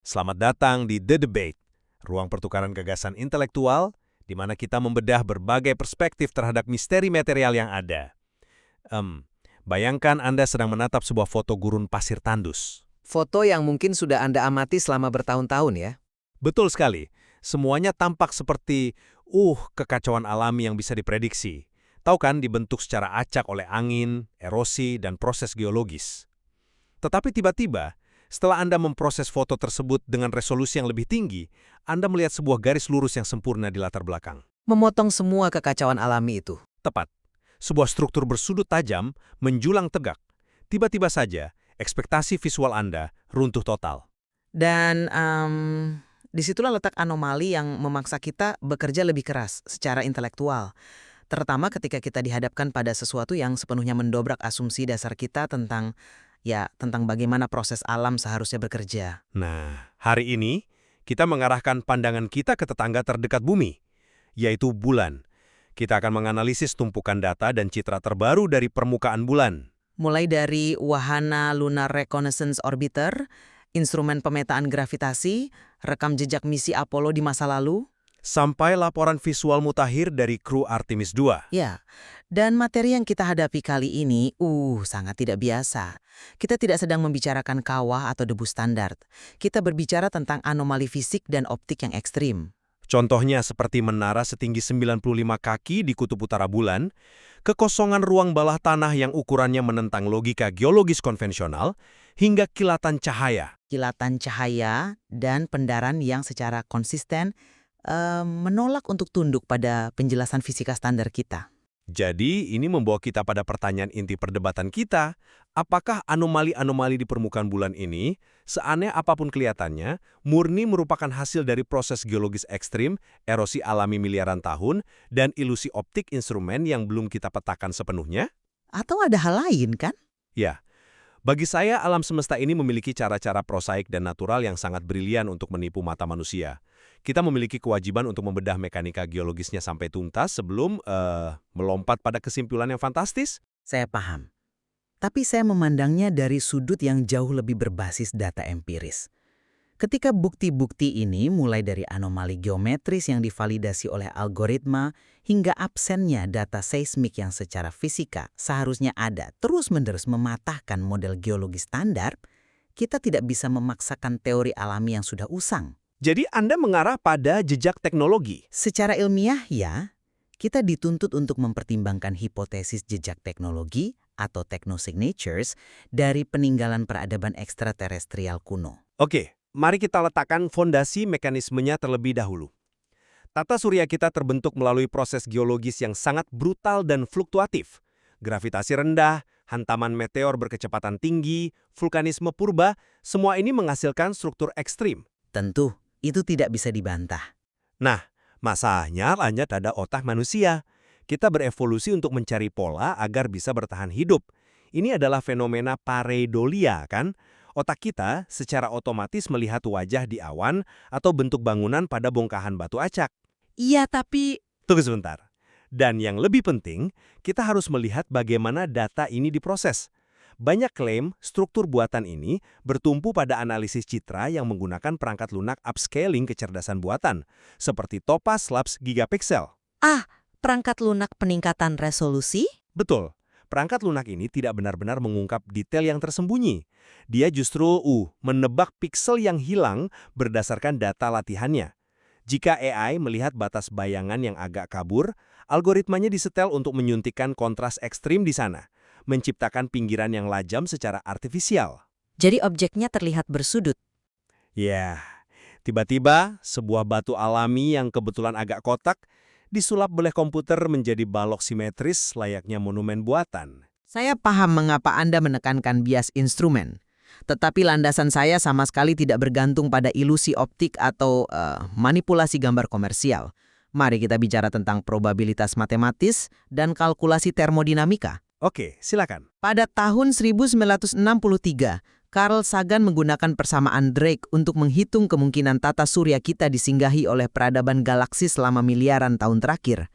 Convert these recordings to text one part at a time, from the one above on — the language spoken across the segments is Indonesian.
Selamat datang di The Debate, ruang pertukaran gagasan intelektual di mana kita membedah berbagai perspektif terhadap misteri material yang ada. Bayangkan Anda sedang menatap sebuah foto gurun pasir tandus. Foto yang mungkin sudah Anda amati selama bertahun-tahun ya. Betul sekali, semuanya tampak seperti, kekacauan alami yang bisa diprediksi. Tahu kan, dibentuk secara acak oleh angin, erosi, dan proses geologis. Tetapi tiba-tiba, setelah Anda memproses foto tersebut dengan resolusi yang lebih tinggi, Anda melihat sebuah garis lurus yang sempurna di latar belakang. Memotong semua kekacauan alami itu. Tepat. Sebuah struktur bersudut tajam, menjulang tegak. Tiba-tiba saja, ekspektasi visual Anda runtuh total. Dan disitulah letak anomali yang memaksa kita bekerja lebih keras secara intelektual. Terutama ketika kita dihadapkan pada sesuatu yang sepenuhnya mendobrak asumsi dasar kita tentang bagaimana proses alam seharusnya bekerja. Nah, hari ini kita mengarahkan pandangan kita ke tetangga terdekat bumi, yaitu bulan. Kita akan menganalisis tumpukan data dan citra terbaru dari permukaan bulan. Mulai dari Wahana Lunar Reconnaissance Orbiter, instrumen pemetaan gravitasi, rekam jejak misi Apollo di masa lalu, Sampai laporan visual mutakhir dari kru Artemis II. ya, dan materi yang kita hadapi kali ini, sangat tidak biasa. Kita tidak sedang membicarakan kawah atau debu standar. Kita berbicara tentang anomali fisik dan optik yang ekstrim. Contohnya seperti menara setinggi 95 kaki di kutub utara bulan, kekosongan ruang bawah tanah yang ukurannya menentang logika geologis konvensional, hingga kilatan cahaya. Kilatan cahaya dan pendaran yang secara konsisten menolak untuk tunduk pada penjelasan fisika standar kita. Jadi, ini membawa kita pada pertanyaan inti perdebatan kita. Apakah anomali-anomali di permukaan bulan ini, seaneh apapun kelihatannya, murni merupakan hasil dari proses geologis ekstrim, erosi alami miliaran tahun, dan ilusi optik instrumen yang belum kita petakan sepenuhnya? Atau ada hal lain kan? Ya, bagi saya alam semesta ini memiliki cara-cara prosaik dan natural yang sangat brilian untuk menipu mata manusia. Kita memiliki kewajiban untuk membedah mekanika geologisnya sampai tuntas sebelum melompat pada kesimpulan yang fantastis. Saya paham. Tapi saya memandangnya dari sudut yang jauh lebih berbasis data empiris. Ketika bukti-bukti ini mulai dari anomali geometris yang divalidasi oleh algoritma hingga absennya data seismik yang secara fisika seharusnya ada terus-menerus mematahkan model geologi standar, kita tidak bisa memaksakan teori alami yang sudah usang. Jadi Anda mengarah pada jejak teknologi. Secara ilmiah ya, kita dituntut untuk mempertimbangkan hipotesis jejak teknologi atau technosignatures dari peninggalan peradaban ekstraterestrial kuno. Oke, mari kita letakkan fondasi mekanismenya terlebih dahulu. Tata surya kita terbentuk melalui proses geologis yang sangat brutal dan fluktuatif. Gravitasi rendah, hantaman meteor berkecepatan tinggi, vulkanisme purba, semua ini menghasilkan struktur ekstrim. Tentu, itu tidak bisa dibantah. Nah, masalahnya lanjut ada otak manusia. Kita berevolusi untuk mencari pola agar bisa bertahan hidup. Ini adalah fenomena pareidolia, kan? Otak kita secara otomatis melihat wajah di awan atau bentuk bangunan pada bongkahan batu acak. Iya, tapi Tunggu sebentar. Dan yang lebih penting, kita harus melihat bagaimana data ini diproses. Banyak klaim struktur buatan ini bertumpu pada analisis citra yang menggunakan perangkat lunak upscaling kecerdasan buatan, seperti Topaz Labs Gigapixel. Perangkat lunak peningkatan resolusi? Betul, perangkat lunak ini tidak benar-benar mengungkap detail yang tersembunyi. Dia justru menebak piksel yang hilang berdasarkan data latihannya. Jika AI melihat batas bayangan yang agak kabur, algoritmanya disetel untuk menyuntikkan kontras ekstrim di sana, menciptakan pinggiran yang lajam secara artifisial. Jadi objeknya terlihat bersudut. Ya, tiba-tiba sebuah batu alami yang kebetulan agak kotak disulap oleh komputer menjadi balok simetris layaknya monumen buatan. saya paham mengapa Anda menekankan bias instrumen. Tetapi landasan saya sama sekali tidak bergantung pada ilusi optik atau manipulasi gambar komersial. Mari kita bicara tentang probabilitas matematis dan kalkulasi termodinamika. Oke, silakan. Pada tahun 1963, Carl Sagan menggunakan persamaan Drake untuk menghitung kemungkinan tata surya kita disinggahi oleh peradaban galaksi selama miliaran tahun terakhir.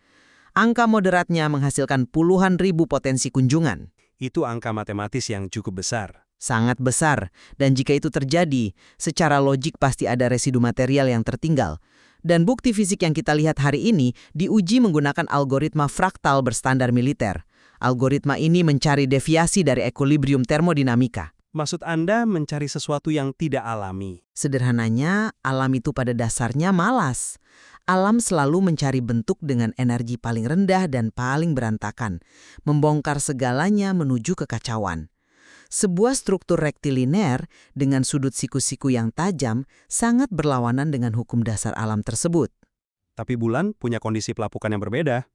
Angka moderatnya menghasilkan puluhan ribu potensi kunjungan. Itu angka matematis yang cukup besar. Sangat besar, dan jika itu terjadi, secara logik pasti ada residu material yang tertinggal. Dan bukti fisik yang kita lihat hari ini diuji menggunakan algoritma fraktal berstandar militer. Algoritma ini mencari deviasi dari equilibrium termodinamika. Maksud Anda mencari sesuatu yang tidak alami. Sederhananya, alam itu pada dasarnya malas. Alam selalu mencari bentuk dengan energi paling rendah dan paling berantakan, membongkar segalanya menuju kekacauan. Sebuah struktur rektiliner dengan sudut siku-siku yang tajam sangat berlawanan dengan hukum dasar alam tersebut. Tapi bulan punya kondisi pelapukan yang berbeda.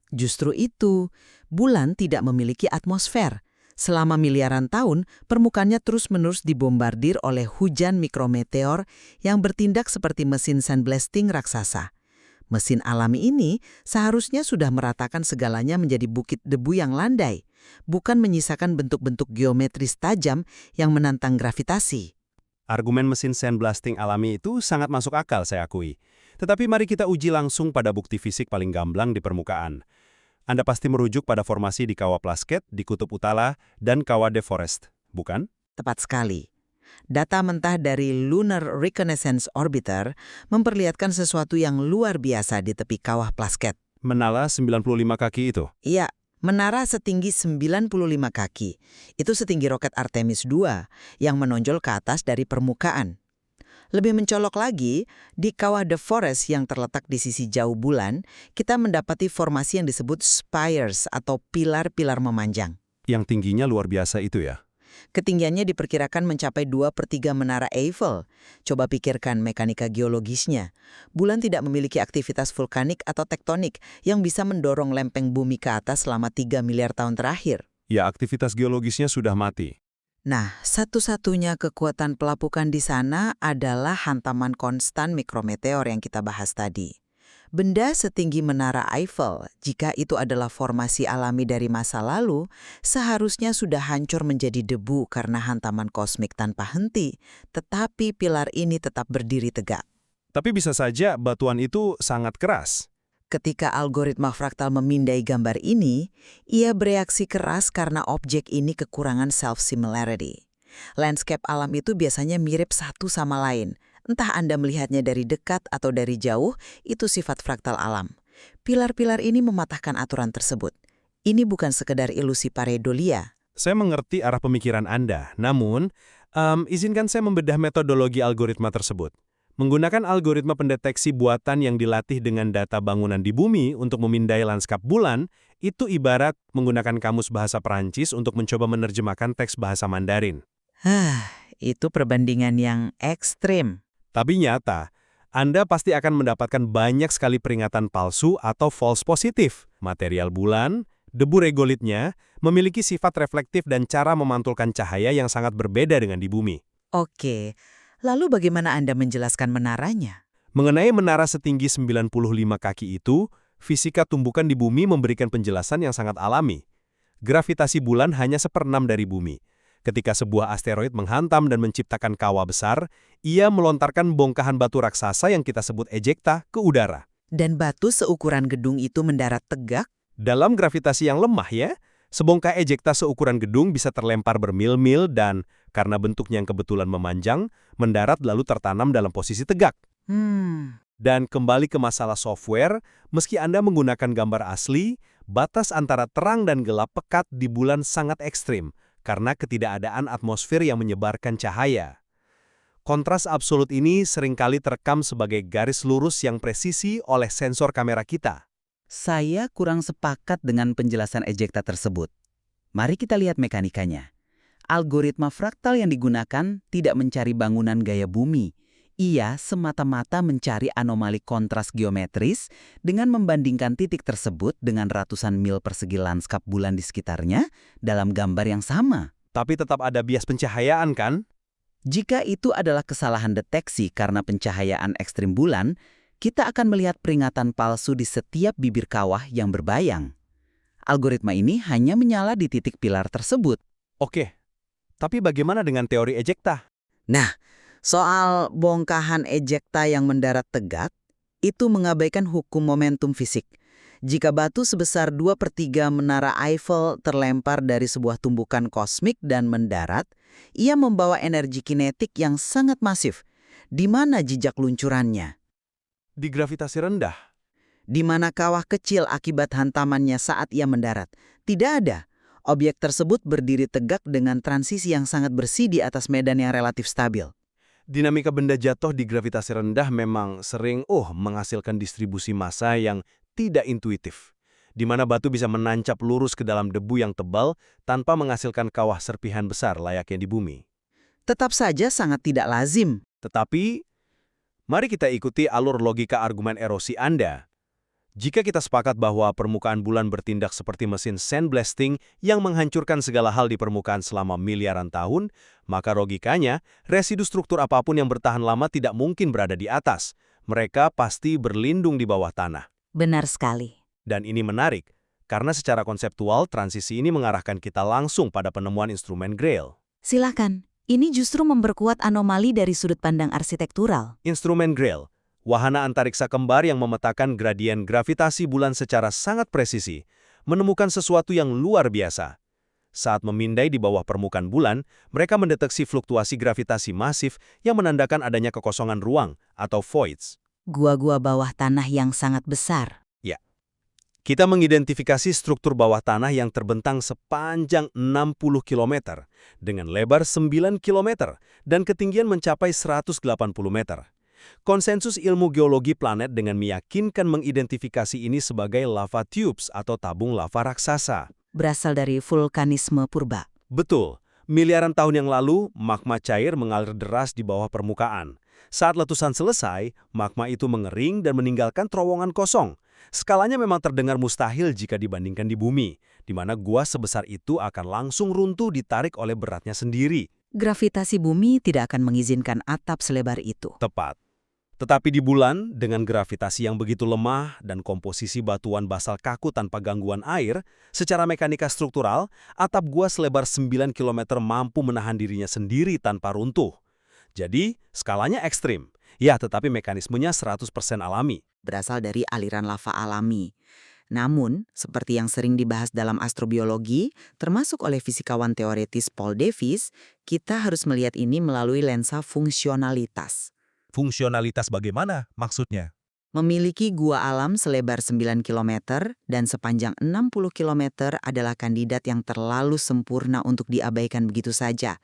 Justru itu, bulan tidak memiliki atmosfer. Selama miliaran tahun, permukaannya terus-menerus dibombardir oleh hujan mikrometeor yang bertindak seperti mesin sandblasting raksasa. Mesin alami ini seharusnya sudah meratakan segalanya menjadi bukit debu yang landai, bukan menyisakan bentuk-bentuk geometris tajam yang menantang gravitasi. Argumen mesin sandblasting alami itu sangat masuk akal, saya akui. Tetapi mari kita uji langsung pada bukti fisik paling gamblang di permukaan. Anda pasti merujuk pada formasi di Kawah Plasket, di Kutub Utara, dan Kawah De Forest, bukan? Tepat sekali. Data mentah dari Lunar Reconnaissance Orbiter memperlihatkan sesuatu yang luar biasa di tepi Kawah Plasket. Menara 95 kaki itu. Iya, menara setinggi 95 kaki. Itu setinggi roket Artemis II yang menonjol ke atas dari permukaan. Lebih mencolok lagi, di Kawah De Forest yang terletak di sisi jauh bulan, kita mendapati formasi yang disebut spires atau pilar-pilar memanjang. Yang tingginya luar biasa itu ya. Ketinggiannya diperkirakan mencapai 2/3 menara Eiffel. Coba pikirkan mekanika geologisnya. Bulan tidak memiliki aktivitas vulkanik atau tektonik yang bisa mendorong lempeng bumi ke atas selama 3 miliar tahun terakhir. Ya, aktivitas geologisnya sudah mati. Nah, satu-satunya kekuatan pelapukan di sana adalah hantaman konstan mikrometeor yang kita bahas tadi. Benda setinggi menara Eiffel, jika itu adalah formasi alami dari masa lalu, seharusnya sudah hancur menjadi debu karena hantaman kosmik tanpa henti, tetapi pilar ini tetap berdiri tegak. Tapi bisa saja batuan itu sangat keras. Ketika algoritma fraktal memindai gambar ini, ia bereaksi keras karena objek ini kekurangan self-similarity. Landscape alam itu biasanya mirip satu sama lain. Entah Anda melihatnya dari dekat atau dari jauh, itu sifat fraktal alam. Pilar-pilar ini mematahkan aturan tersebut. Ini bukan sekedar ilusi pareidolia. Saya mengerti arah pemikiran Anda, namun izinkan saya membedah metodologi algoritma tersebut. Menggunakan algoritma pendeteksi buatan yang dilatih dengan data bangunan di bumi untuk memindai lanskap bulan, itu ibarat menggunakan kamus bahasa Perancis untuk mencoba menerjemahkan teks bahasa Mandarin. Itu perbandingan yang ekstrim. Tapi nyata, Anda pasti akan mendapatkan banyak sekali peringatan palsu atau false positif. Material bulan, debu regolitnya, memiliki sifat reflektif dan cara memantulkan cahaya yang sangat berbeda dengan di bumi. Oke, lalu bagaimana Anda menjelaskan menaranya? Mengenai menara setinggi 95 kaki itu, fisika tumbukan di bumi memberikan penjelasan yang sangat alami. Gravitasi bulan hanya 1/6 dari bumi. Ketika sebuah asteroid menghantam dan menciptakan kawah besar, ia melontarkan bongkahan batu raksasa yang kita sebut ejekta ke udara. Dan batu seukuran gedung itu mendarat tegak? Dalam gravitasi yang lemah ya, sebongkah ejekta seukuran gedung bisa terlempar bermil-mil dan, karena bentuknya yang kebetulan memanjang, mendarat lalu tertanam dalam posisi tegak. Dan kembali ke masalah software, meski Anda menggunakan gambar asli, batas antara terang dan gelap pekat di bulan sangat ekstrim, karena ketidakadaan atmosfer yang menyebarkan cahaya. Kontras absolut ini seringkali terekam sebagai garis lurus yang presisi oleh sensor kamera kita. Saya kurang sepakat dengan penjelasan ejekta tersebut. Mari kita lihat mekanikanya. Algoritma fraktal yang digunakan tidak mencari bangunan gaya bumi. Ia semata-mata mencari anomali kontras geometris dengan membandingkan titik tersebut dengan ratusan mil persegi lanskap bulan di sekitarnya dalam gambar yang sama. Tapi tetap ada bias pencahayaan kan? Jika itu adalah kesalahan deteksi karena pencahayaan ekstrim bulan, kita akan melihat peringatan palsu di setiap bibir kawah yang berbayang. Algoritma ini hanya menyala di titik pilar tersebut. Oke, tapi bagaimana dengan teori ejekta? Nah, soal bongkahan ejekta yang mendarat tegak, itu mengabaikan hukum momentum fisik. Jika batu sebesar 2/3 menara Eiffel terlempar dari sebuah tumbukan kosmik dan mendarat, ia membawa energi kinetik yang sangat masif. Di mana jejak luncurannya? Di gravitasi rendah. Di mana kawah kecil akibat hantamannya saat ia mendarat? Tidak ada. Objek tersebut berdiri tegak dengan transisi yang sangat bersih di atas medan yang relatif stabil. Dinamika benda jatuh di gravitasi rendah memang sering menghasilkan distribusi massa yang tidak intuitif, di mana batu bisa menancap lurus ke dalam debu yang tebal tanpa menghasilkan kawah serpihan besar layaknya di bumi. Tetap saja sangat tidak lazim. Tetapi, mari kita ikuti alur logika argumen erosi Anda. Jika kita sepakat bahwa permukaan bulan bertindak seperti mesin sandblasting yang menghancurkan segala hal di permukaan selama miliaran tahun, maka logikanya, residu struktur apapun yang bertahan lama tidak mungkin berada di atas. Mereka pasti berlindung di bawah tanah. Benar sekali. Dan ini menarik, karena secara konseptual transisi ini mengarahkan kita langsung pada penemuan instrumen Grail. Silakan. Ini justru memperkuat anomali dari sudut pandang arsitektural. Instrumen Grail, wahana antariksa kembar yang memetakan gradien gravitasi bulan secara sangat presisi, menemukan sesuatu yang luar biasa. Saat memindai di bawah permukaan bulan, mereka mendeteksi fluktuasi gravitasi masif yang menandakan adanya kekosongan ruang atau voids. Gua-gua bawah tanah yang sangat besar. Ya, kita mengidentifikasi struktur bawah tanah yang terbentang sepanjang 60 km, dengan lebar 9 km, dan ketinggian mencapai 180 meter. Konsensus ilmu geologi planet dengan meyakinkan mengidentifikasi ini sebagai lava tubes atau tabung lava raksasa. Berasal dari vulkanisme purba. Betul, miliaran tahun yang lalu, magma cair mengalir deras di bawah permukaan. Saat letusan selesai, magma itu mengering dan meninggalkan terowongan kosong. Skalanya memang terdengar mustahil jika dibandingkan di bumi, di mana gua sebesar itu akan langsung runtuh ditarik oleh beratnya sendiri. Gravitasi bumi tidak akan mengizinkan atap selebar itu. Tepat. Tetapi di bulan, dengan gravitasi yang begitu lemah dan komposisi batuan basal kaku tanpa gangguan air, secara mekanika struktural, atap gua selebar 9 km mampu menahan dirinya sendiri tanpa runtuh. Jadi, skalanya ekstrim. Ya, tetapi mekanismenya 100% alami. Berasal dari aliran lava alami. Namun, seperti yang sering dibahas dalam astrobiologi, termasuk oleh fisikawan teoretis Paul Davies, kita harus melihat ini melalui lensa fungsionalitas. Fungsionalitas bagaimana maksudnya? Memiliki gua alam selebar 9 km dan sepanjang 60 km adalah kandidat yang terlalu sempurna untuk diabaikan begitu saja.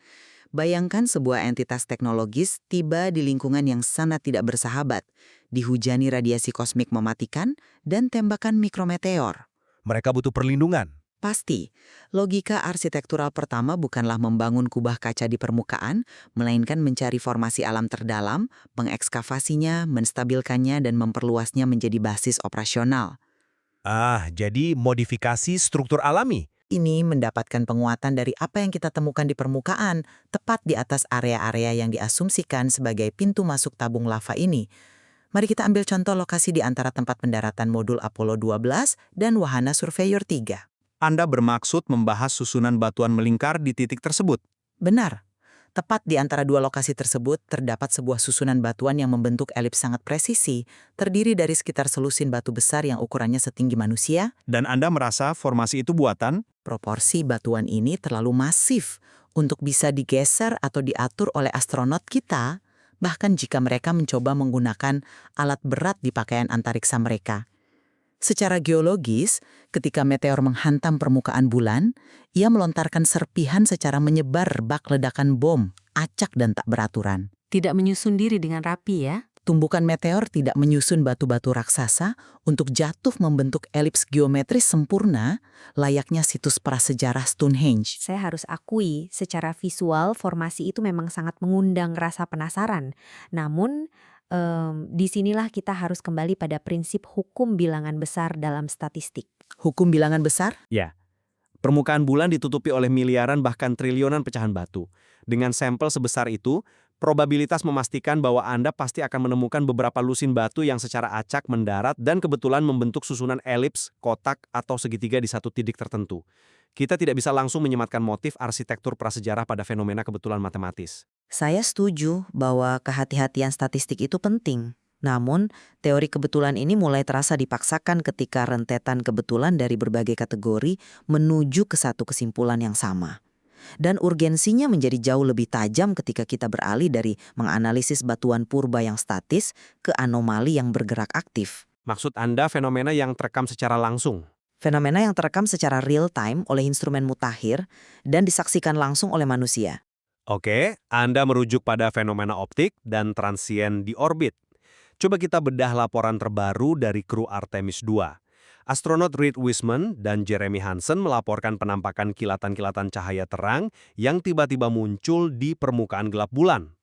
Bayangkan sebuah entitas teknologis tiba di lingkungan yang sangat tidak bersahabat, dihujani radiasi kosmik mematikan dan tembakan mikrometeor. Mereka butuh perlindungan. Pasti, logika arsitektural pertama bukanlah membangun kubah kaca di permukaan, melainkan mencari formasi alam terdalam, mengekskavasinya, menstabilkannya, dan memperluasnya menjadi basis operasional. Jadi modifikasi struktur alami. Ini mendapatkan penguatan dari apa yang kita temukan di permukaan, tepat di atas area-area yang diasumsikan sebagai pintu masuk tabung lava ini. Mari kita ambil contoh lokasi di antara tempat pendaratan modul Apollo 12 dan wahana Surveyor 3. Anda bermaksud membahas susunan batuan melingkar di titik tersebut? Benar. Tepat di antara dua lokasi tersebut terdapat sebuah susunan batuan yang membentuk elips sangat presisi, terdiri dari sekitar selusin batu besar yang ukurannya setinggi manusia. Dan Anda merasa formasi itu buatan? Proporsi batuan ini terlalu masif untuk bisa digeser atau diatur oleh astronot kita, bahkan jika mereka mencoba menggunakan alat berat di pakaian antariksa mereka. Secara geologis, ketika meteor menghantam permukaan bulan, ia melontarkan serpihan secara menyebar bak ledakan bom, acak dan tak beraturan. Tidak menyusun diri dengan rapi ya. Tumbukan meteor tidak menyusun batu-batu raksasa untuk jatuh membentuk elips geometris sempurna, layaknya situs prasejarah Stonehenge. Saya harus akui, secara visual formasi itu memang sangat mengundang rasa penasaran. Namun, disinilah kita harus kembali pada prinsip hukum bilangan besar dalam statistik. Hukum bilangan besar? Ya. Permukaan bulan ditutupi oleh miliaran bahkan triliunan pecahan batu. Dengan sampel sebesar itu, probabilitas memastikan bahwa Anda pasti akan menemukan beberapa lusin batu yang secara acak mendarat dan kebetulan membentuk susunan elips, kotak, atau segitiga di satu titik tertentu. Kita tidak bisa langsung menyematkan motif arsitektur prasejarah pada fenomena kebetulan matematis. Saya setuju bahwa kehati-hatian statistik itu penting. Namun, teori kebetulan ini mulai terasa dipaksakan ketika rentetan kebetulan dari berbagai kategori menuju ke satu kesimpulan yang sama. Dan urgensinya menjadi jauh lebih tajam ketika kita beralih dari menganalisis batuan purba yang statis ke anomali yang bergerak aktif. Maksud Anda fenomena yang terekam secara langsung? Fenomena yang terekam secara real time oleh instrumen mutakhir dan disaksikan langsung oleh manusia. Oke, Anda merujuk pada fenomena optik dan transien di orbit. Coba kita bedah laporan terbaru dari kru Artemis 2. Astronot Reed Wiseman dan Jeremy Hansen melaporkan penampakan kilatan-kilatan cahaya terang yang tiba-tiba muncul di permukaan gelap bulan.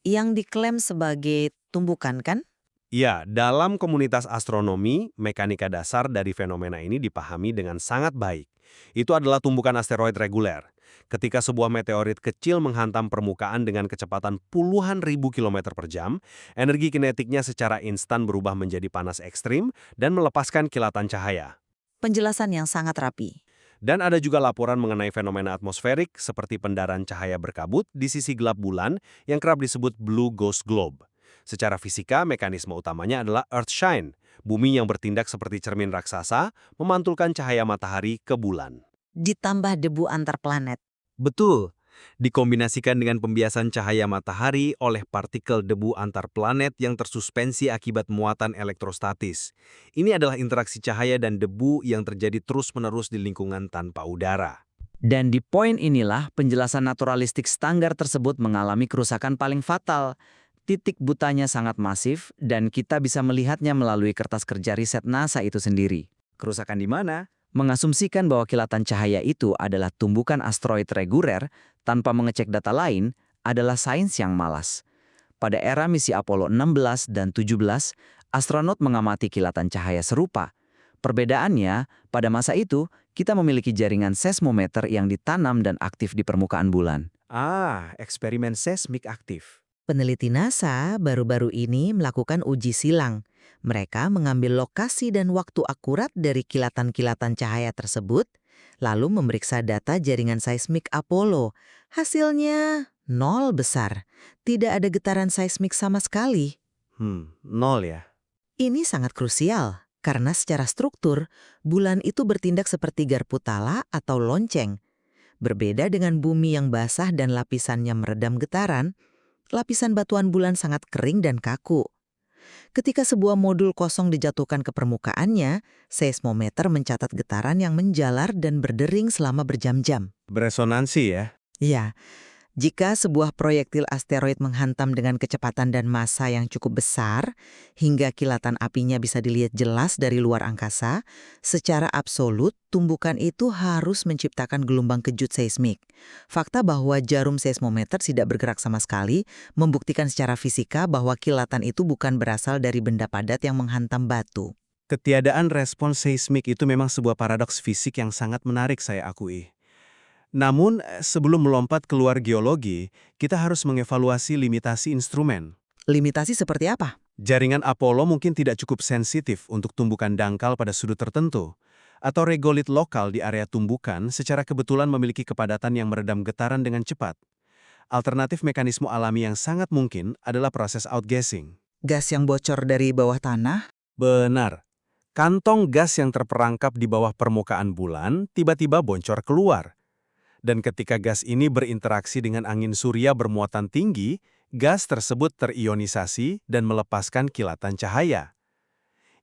Yang diklaim sebagai tumbukan kan? Ya, dalam komunitas astronomi, mekanika dasar dari fenomena ini dipahami dengan sangat baik. Itu adalah tumbukan asteroid reguler. Ketika sebuah meteorit kecil menghantam permukaan dengan kecepatan puluhan ribu kilometer per jam, energi kinetiknya secara instan berubah menjadi panas ekstrim dan melepaskan kilatan cahaya. Penjelasan yang sangat rapi. Dan ada juga laporan mengenai fenomena atmosferik seperti pendaran cahaya berkabut di sisi gelap bulan yang kerap disebut blue ghost globe. Secara fisika, mekanisme utamanya adalah Earthshine, bumi yang bertindak seperti cermin raksasa, memantulkan cahaya matahari ke bulan. Ditambah debu antar planet. Betul. Dikombinasikan dengan pembiasan cahaya matahari oleh partikel debu antar planet yang tersuspensi akibat muatan elektrostatis. Ini adalah interaksi cahaya dan debu yang terjadi terus-menerus di lingkungan tanpa udara. Dan di poin inilah penjelasan naturalistik standar tersebut mengalami kerusakan paling fatal. Titik butanya sangat masif dan kita bisa melihatnya melalui kertas kerja riset NASA itu sendiri. Kerusakan di mana? Mengasumsikan bahwa kilatan cahaya itu adalah tumbukan asteroid reguler tanpa mengecek data lain adalah sains yang malas. Pada era misi Apollo 16 dan 17, astronot mengamati kilatan cahaya serupa. Perbedaannya, pada masa itu, kita memiliki jaringan seismometer yang ditanam dan aktif di permukaan bulan. Eksperimen seismik aktif. Peneliti NASA baru-baru ini melakukan uji silang. Mereka mengambil lokasi dan waktu akurat dari kilatan-kilatan cahaya tersebut, lalu memeriksa data jaringan seismik Apollo. Hasilnya 0 besar. Tidak ada getaran seismik sama sekali. 0 ya? Ini sangat krusial, karena secara struktur, bulan itu bertindak seperti garpu tala atau lonceng. Berbeda dengan bumi yang basah dan lapisannya meredam getaran, lapisan batuan bulan sangat kering dan kaku. Ketika sebuah modul kosong dijatuhkan ke permukaannya, seismometer mencatat getaran yang menjalar dan berdering selama berjam-jam. Beresonansi ya? Ya, jika sebuah proyektil asteroid menghantam dengan kecepatan dan massa yang cukup besar, hingga kilatan apinya bisa dilihat jelas dari luar angkasa, secara absolut tumbukan itu harus menciptakan gelombang kejut seismik. Fakta bahwa jarum seismometer tidak bergerak sama sekali membuktikan secara fisika bahwa kilatan itu bukan berasal dari benda padat yang menghantam batu. Ketiadaan respons seismik itu memang sebuah paradoks fisik yang sangat menarik saya akui. Namun, sebelum melompat keluar geologi, kita harus mengevaluasi limitasi instrumen. Limitasi seperti apa? Jaringan Apollo mungkin tidak cukup sensitif untuk tumbukan dangkal pada sudut tertentu, atau regolit lokal di area tumbukan secara kebetulan memiliki kepadatan yang meredam getaran dengan cepat. Alternatif mekanisme alami yang sangat mungkin adalah proses outgassing. Gas yang bocor dari bawah tanah? Benar. Kantong gas yang terperangkap di bawah permukaan bulan tiba-tiba bocor keluar. Dan ketika gas ini berinteraksi dengan angin surya bermuatan tinggi, gas tersebut terionisasi dan melepaskan kilatan cahaya.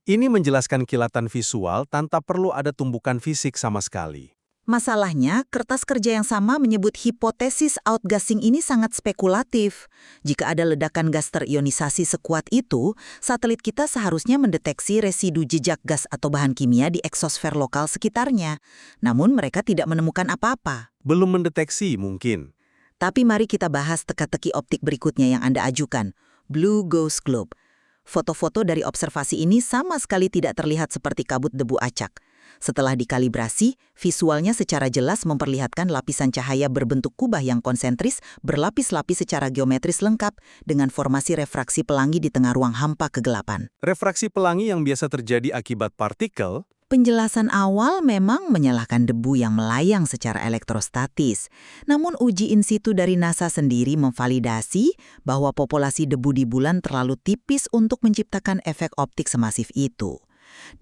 Ini menjelaskan kilatan visual tanpa perlu ada tumbukan fisik sama sekali. Masalahnya, kertas kerja yang sama menyebut hipotesis outgassing ini sangat spekulatif. Jika ada ledakan gas terionisasi sekuat itu, satelit kita seharusnya mendeteksi residu jejak gas atau bahan kimia di eksosfer lokal sekitarnya. Namun mereka tidak menemukan apa-apa. Belum mendeteksi mungkin. Tapi mari kita bahas teka-teki optik berikutnya yang Anda ajukan, Blue Ghost Globe. Foto-foto dari observasi ini sama sekali tidak terlihat seperti kabut debu acak. Setelah dikalibrasi, visualnya secara jelas memperlihatkan lapisan cahaya berbentuk kubah yang konsentris berlapis-lapis secara geometris lengkap dengan formasi refraksi pelangi di tengah ruang hampa kegelapan. Refraksi pelangi yang biasa terjadi akibat partikel, Penjelasan awal memang menyalahkan debu yang melayang secara elektrostatis. Namun uji in situ dari NASA sendiri memvalidasi bahwa populasi debu di bulan terlalu tipis untuk menciptakan efek optik semasif itu.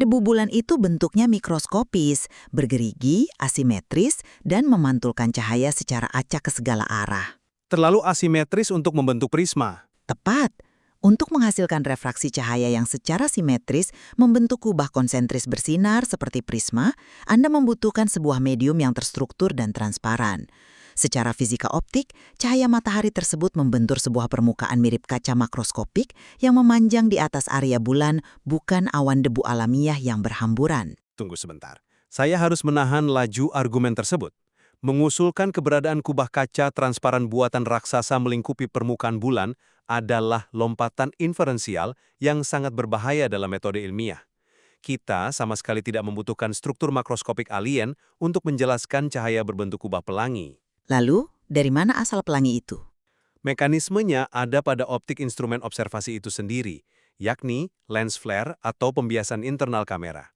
Debu bulan itu bentuknya mikroskopis, bergerigi, asimetris, dan memantulkan cahaya secara acak ke segala arah. Terlalu asimetris untuk membentuk prisma. Tepat. Untuk menghasilkan refraksi cahaya yang secara simetris membentuk kubah konsentris bersinar seperti prisma, Anda membutuhkan sebuah medium yang terstruktur dan transparan. Secara fisika optik, cahaya matahari tersebut membentur sebuah permukaan mirip kaca makroskopik yang memanjang di atas area bulan, bukan awan debu alamiah yang berhamburan. Tunggu sebentar. Saya harus menahan laju argumen tersebut. Mengusulkan keberadaan kubah kaca transparan buatan raksasa melingkupi permukaan bulan adalah lompatan inferensial yang sangat berbahaya dalam metode ilmiah. Kita sama sekali tidak membutuhkan struktur makroskopik alien untuk menjelaskan cahaya berbentuk kubah pelangi. Lalu, dari mana asal pelangi itu? Mekanismenya ada pada optik instrumen observasi itu sendiri, yakni lens flare atau pembiasan internal kamera.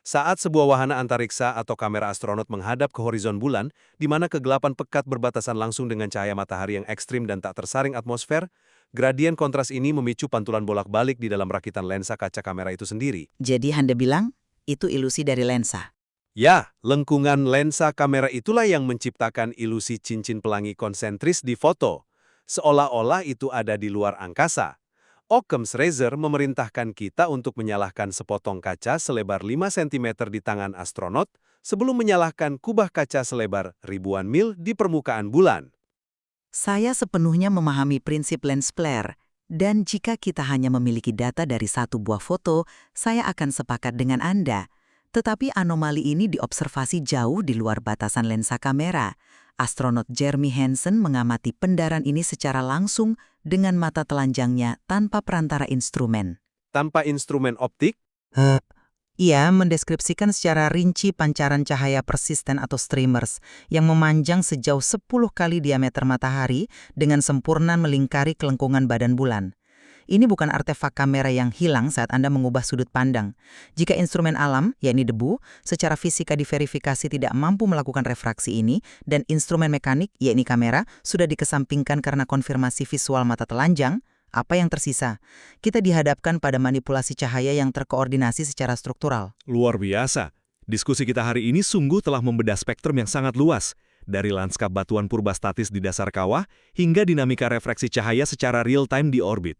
Saat sebuah wahana antariksa atau kamera astronot menghadap ke horizon bulan, di mana kegelapan pekat berbatasan langsung dengan cahaya matahari yang ekstrim dan tak tersaring atmosfer, gradien kontras ini memicu pantulan bolak-balik di dalam rakitan lensa kaca kamera itu sendiri. Jadi Anda bilang, itu ilusi dari lensa. Ya, lengkungan lensa kamera itulah yang menciptakan ilusi cincin pelangi konsentris di foto. Seolah-olah itu ada di luar angkasa. Occam's razor memerintahkan kita untuk menyalahkan sepotong kaca selebar 5 cm di tangan astronot sebelum menyalahkan kubah kaca selebar ribuan mil di permukaan bulan. Saya sepenuhnya memahami prinsip lens flare, dan jika kita hanya memiliki data dari satu buah foto, saya akan sepakat dengan Anda. Tetapi anomali ini diobservasi jauh di luar batasan lensa kamera. Astronot Jeremy Hansen mengamati pendaran ini secara langsung dengan mata telanjangnya tanpa perantara instrumen. Tanpa instrumen optik, Ia mendeskripsikan secara rinci pancaran cahaya persisten atau streamers yang memanjang sejauh 10 kali diameter matahari dengan sempurna melingkari kelengkungan badan bulan. Ini bukan artefak kamera yang hilang saat Anda mengubah sudut pandang. Jika instrumen alam, yakni debu, secara fisika diverifikasi tidak mampu melakukan refraksi ini, dan instrumen mekanik, yakni kamera, sudah dikesampingkan karena konfirmasi visual mata telanjang, apa yang tersisa? Kita dihadapkan pada manipulasi cahaya yang terkoordinasi secara struktural. Luar biasa. Diskusi kita hari ini sungguh telah membedah spektrum yang sangat luas, dari lanskap batuan purba statis di dasar kawah hingga dinamika refraksi cahaya secara real-time di orbit.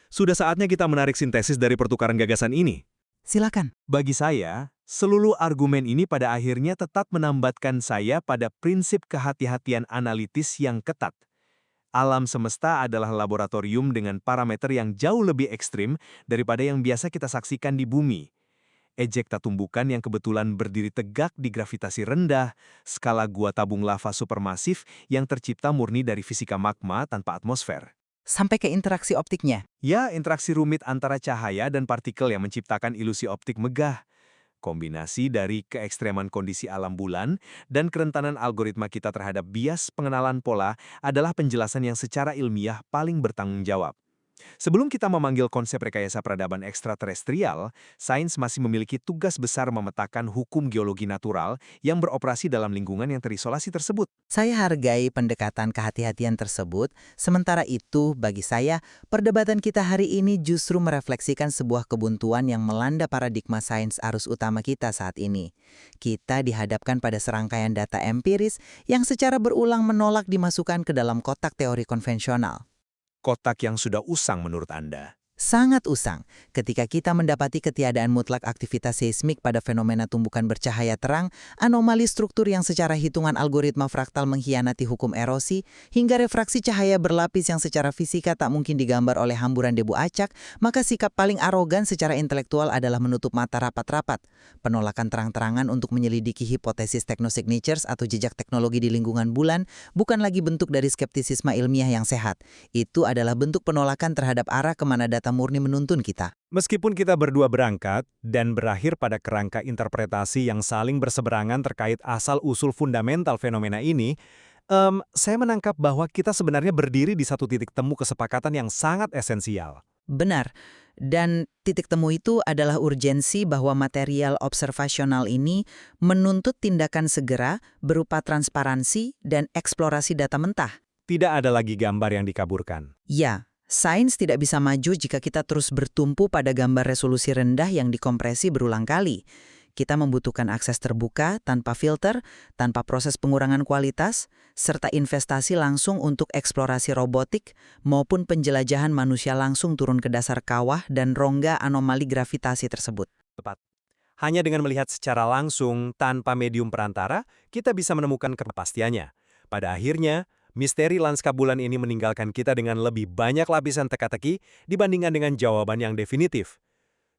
Sudah saatnya kita menarik sintesis dari pertukaran gagasan ini. Silakan. bagi saya, seluruh argumen ini pada akhirnya tetap menambatkan saya pada prinsip kehati-hatian analitis yang ketat. Alam semesta adalah laboratorium dengan parameter yang jauh lebih ekstrim daripada yang biasa kita saksikan di bumi. Ejekta tumbukan yang kebetulan berdiri tegak di gravitasi rendah, skala gua tabung lava supermasif yang tercipta murni dari fisika magma tanpa atmosfer. Sampai ke interaksi optiknya. Ya, interaksi rumit antara cahaya dan partikel yang menciptakan ilusi optik megah. Kombinasi dari keekstreman kondisi alam bulan dan kerentanan algoritma kita terhadap bias pengenalan pola adalah penjelasan yang secara ilmiah paling bertanggung jawab. Sebelum kita memanggil konsep rekayasa peradaban ekstraterestrial, sains masih memiliki tugas besar memetakan hukum geologi natural yang beroperasi dalam lingkungan yang terisolasi tersebut. Saya hargai pendekatan kehati-hatian tersebut, sementara itu bagi saya, perdebatan kita hari ini justru merefleksikan sebuah kebuntuan yang melanda paradigma sains arus utama kita saat ini. Kita dihadapkan pada serangkaian data empiris yang secara berulang menolak dimasukkan ke dalam kotak teori konvensional. Kotak yang sudah usang menurut Anda. Sangat usang ketika kita mendapati ketiadaan mutlak aktivitas seismik pada fenomena tumbukan bercahaya terang, anomali struktur yang secara hitungan algoritma fraktal mengkhianati hukum erosi, hingga refraksi cahaya berlapis yang secara fisika tak mungkin digambar oleh hamburan debu acak, maka sikap paling arogan secara intelektual adalah menutup mata rapat-rapat. Penolakan terang-terangan untuk menyelidiki hipotesis technosignatures atau jejak teknologi di lingkungan bulan bukan lagi bentuk dari skeptisisme ilmiah yang sehat. Itu adalah bentuk penolakan terhadap arah kemana data murni menuntun kita. Meskipun kita berdua berangkat dan berakhir pada kerangka interpretasi yang saling berseberangan terkait asal-usul fundamental fenomena ini, saya menangkap bahwa kita sebenarnya berdiri di satu titik temu kesepakatan yang sangat esensial. Benar. Dan titik temu itu adalah urgensi bahwa material observasional ini menuntut tindakan segera berupa transparansi dan eksplorasi data mentah. Tidak ada lagi gambar yang dikaburkan. Ya, sains tidak bisa maju jika kita terus bertumpu pada gambar resolusi rendah yang dikompresi berulang kali. Kita membutuhkan akses terbuka, tanpa filter, tanpa proses pengurangan kualitas, serta investasi langsung untuk eksplorasi robotik maupun penjelajahan manusia langsung turun ke dasar kawah dan rongga anomali gravitasi tersebut. Tepat. Hanya dengan melihat secara langsung, tanpa medium perantara, kita bisa menemukan kepastiannya. Pada akhirnya, misteri lanskap bulan ini meninggalkan kita dengan lebih banyak lapisan teka-teki dibandingkan dengan jawaban yang definitif.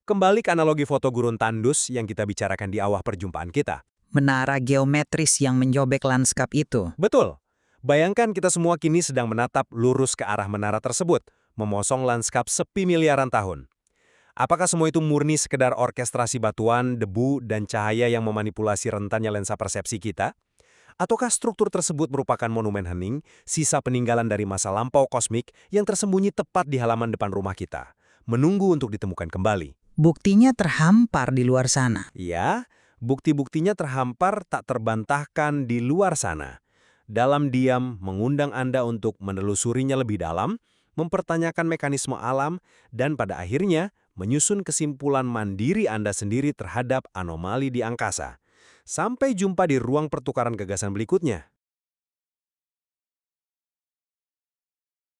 Kembali ke analogi foto gurun tandus yang kita bicarakan di awal perjumpaan kita. Menara geometris yang menjobek lanskap itu. Betul. Bayangkan kita semua kini sedang menatap lurus ke arah menara tersebut, memosong lanskap sepi miliaran tahun. Apakah semua itu murni sekedar orkestrasi batuan, debu, dan cahaya yang memanipulasi rentannya lensa persepsi kita? Ataukah struktur tersebut merupakan monumen hening, sisa peninggalan dari masa lampau kosmik yang tersembunyi tepat di halaman depan rumah kita, menunggu untuk ditemukan kembali? Buktinya terhampar di luar sana. Ya, bukti-buktinya terhampar tak terbantahkan di luar sana. Dalam diam mengundang Anda untuk menelusurinya lebih dalam, mempertanyakan mekanisme alam, dan pada akhirnya menyusun kesimpulan mandiri Anda sendiri terhadap anomali di angkasa. Sampai jumpa di ruang pertukaran gagasan berikutnya.